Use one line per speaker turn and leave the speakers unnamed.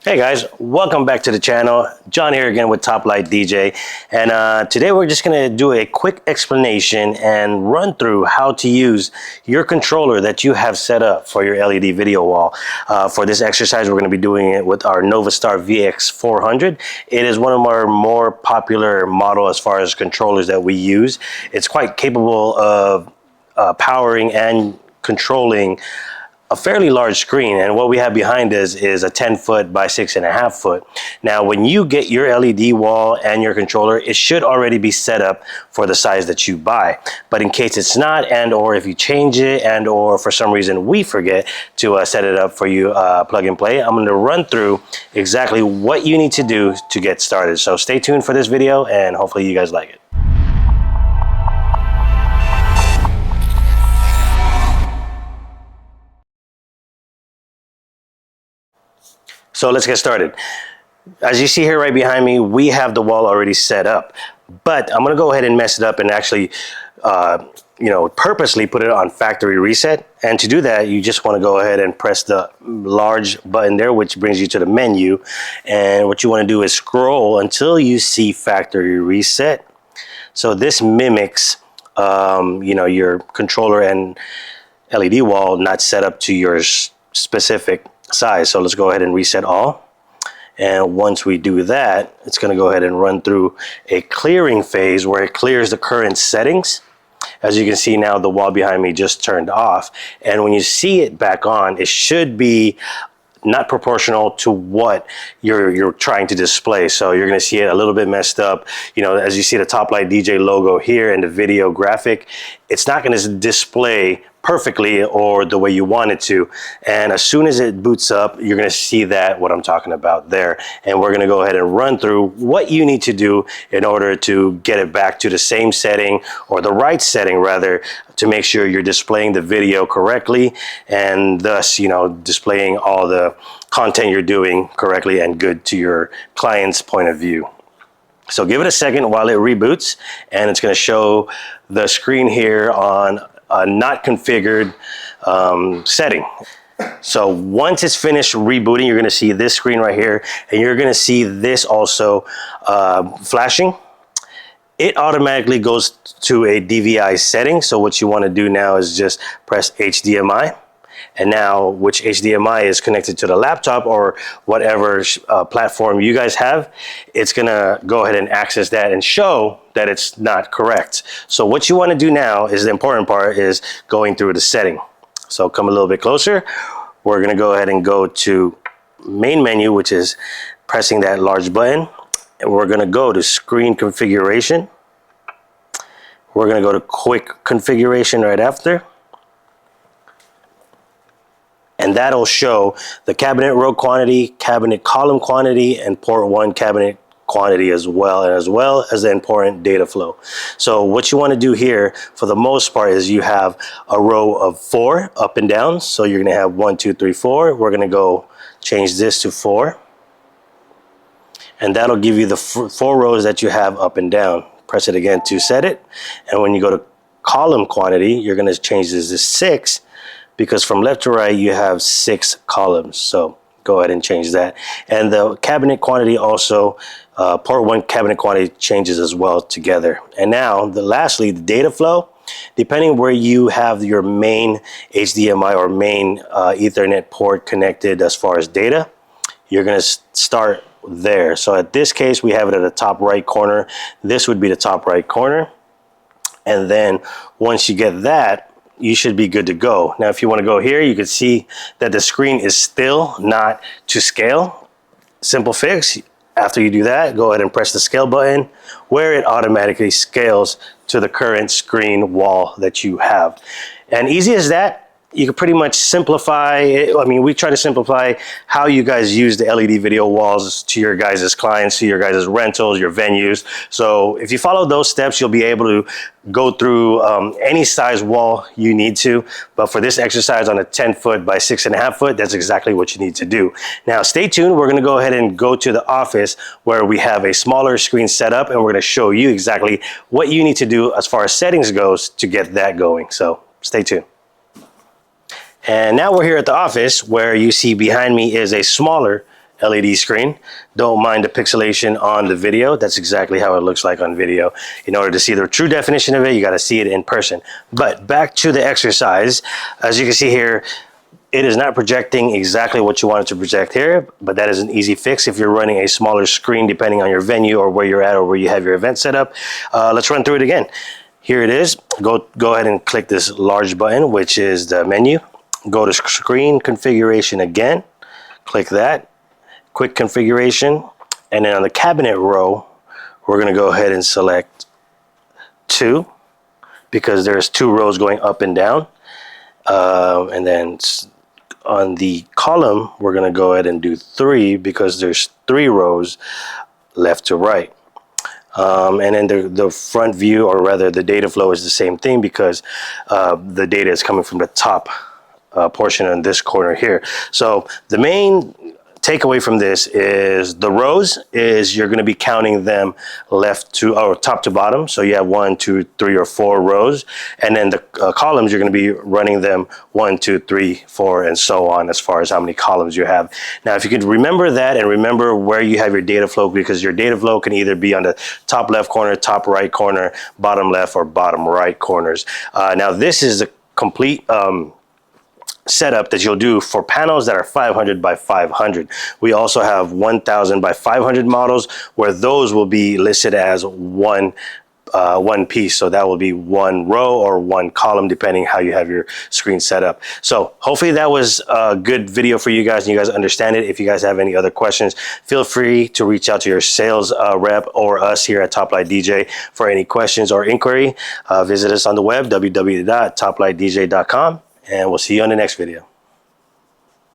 Hey guys, welcome back to the channel. John here again with Top Light DJ, and today we're just going to do a quick explanation and run through how to use your controller that you have set up for your LED video wall. For this exercise, we're going to be doing it with our NovaStar VX400. It is one of our more popular model as far as controllers that we use. It's quite capable of powering and controlling a fairly large screen, and what we have behind us is a 10-foot by 6.5 foot. Now, when you get your LED wall and your controller, it should already be set up for the size that you buy. But in case it's not, and or if you change it, and or for some reason we forget to set it up for you plug and play, I'm going to run through exactly what you need to do to get started. So stay tuned for this video, and hopefully you guys like it. So let's get started. As you see here right behind me, we have the wall already set up, but I'm gonna go ahead and mess it up and actually purposely put it on factory reset. And to do that, you just want to go ahead and press the large button there, which brings you to the menu. And what you want to do is scroll until you see factory reset. So this mimics your controller and LED wall not set up to your specific size. So let's go ahead and reset all. And once we do that, it's going to go ahead and run through a clearing phase where it clears the current settings. As you can see now, the wall behind me just turned off. And when you see it back on, it should be not proportional to what you're trying to display. So you're going to see it a little bit messed up. As you see the Top Light DJ logo here in the video graphic, it's not going to display perfectly or the way you want it to. And as soon as it boots up, you're going to see that what I'm talking about there. And we're going to go ahead and run through what you need to do in order to get it back to the same setting, or the right setting rather, to make sure you're displaying the video correctly, and thus displaying all the content you're doing correctly and good to your client's point of view. So give it a second while it reboots, and it's going to show the screen here on a not configured setting. So once it's finished rebooting, you're going to see this screen right here, and you're going to see this also flashing. It automatically goes to a DVI setting. So what you want to do now is just press HDMI. And now, which HDMI is connected to the laptop or whatever platform you guys have, it's going to go ahead and access that and show that it's not correct. So what you want to do now is the important part, is going through the setting. So come a little bit closer. We're going to go ahead and go to main menu, which is pressing that large button. And we're going to go to screen configuration. We're going to go to quick configuration right after. And that'll show the cabinet row quantity, cabinet column quantity, and port 1 cabinet quantity as well as the important data flow. So what you want to do here for the most part is you have a row of 4 up and down. So you're going to have 1, 2, 3, 4. We're going to go change this to 4. And that'll give you the 4 rows that you have up and down. Press it again to set it. And when you go to column quantity, you're going to change this to 6. Because from left to right, you have 6 columns. So go ahead and change that. And the cabinet quantity also, port 1 cabinet quantity changes as well together. And now, lastly, the data flow. Depending where you have your main HDMI or main Ethernet port connected as far as data, you're going to start there. So at this case, we have it at the top right corner. This would be the top right corner. And then once you get that, you should be good to go. Now, if you want to go here, you can see that the screen is still not to scale. Simple fix. After you do that, go ahead and press the scale button, where it automatically scales to the current screen wall that you have. And easy as that. You can pretty much simplify it. I mean, we try to simplify how you guys use the LED video walls to your guys' clients, to your guys' rentals, your venues. So if you follow those steps, you'll be able to go through any size wall you need to. But for this exercise on a 10-foot by 6.5 foot, that's exactly what you need to do. Now, stay tuned. We're going to go ahead and go to the office where we have a smaller screen set up, and we're going to show you exactly what you need to do as far as settings goes to get that going. So stay tuned. And now we're here at the office where you see behind me is a smaller LED screen. Don't mind the pixelation on the video. That's exactly how it looks like on video. In order to see the true definition of it, you got to see it in person. But back to the exercise. As you can see here, it is not projecting exactly what you want it to project here, but that is an easy fix if you're running a smaller screen depending on your venue or where you're at or where you have your event set up. Let's run through it again. Here it is. Go ahead and click this large button, which is the menu. Go to screen configuration again. Click that. Quick configuration. And then on the cabinet row, we're going to go ahead and select 2 because there's 2 rows going up and down. And then on the column, we're going to go ahead and do 3 because there's 3 rows left to right. And then the front view, or rather the data flow, is the same thing because the data is coming from the top portion in this corner here. So the main takeaway from this is the rows is you're going to be counting them left to or top to bottom. So you have 1, 2, 3, or 4 rows, and then the columns you're going to be running them 1, 2, 3, 4, and so on as far as how many columns you have. Now, if you could remember that and remember where you have your data flow, because your data flow can either be on the top left corner, top right corner, bottom left, or bottom right corners. Now, this is the complete setup that you'll do for panels that are 500 by 500. We also have 1000 by 500 models where those will be listed as one piece. So that will be 1 row or 1 column, depending how you have your screen set up. So hopefully that was a good video for you guys and you guys understand it. If you guys have any other questions, feel free to reach out to your sales rep or us here at Top Light DJ for any questions or inquiry. Visit us on the web, www.toplightdj.com. And we'll see you on the next video.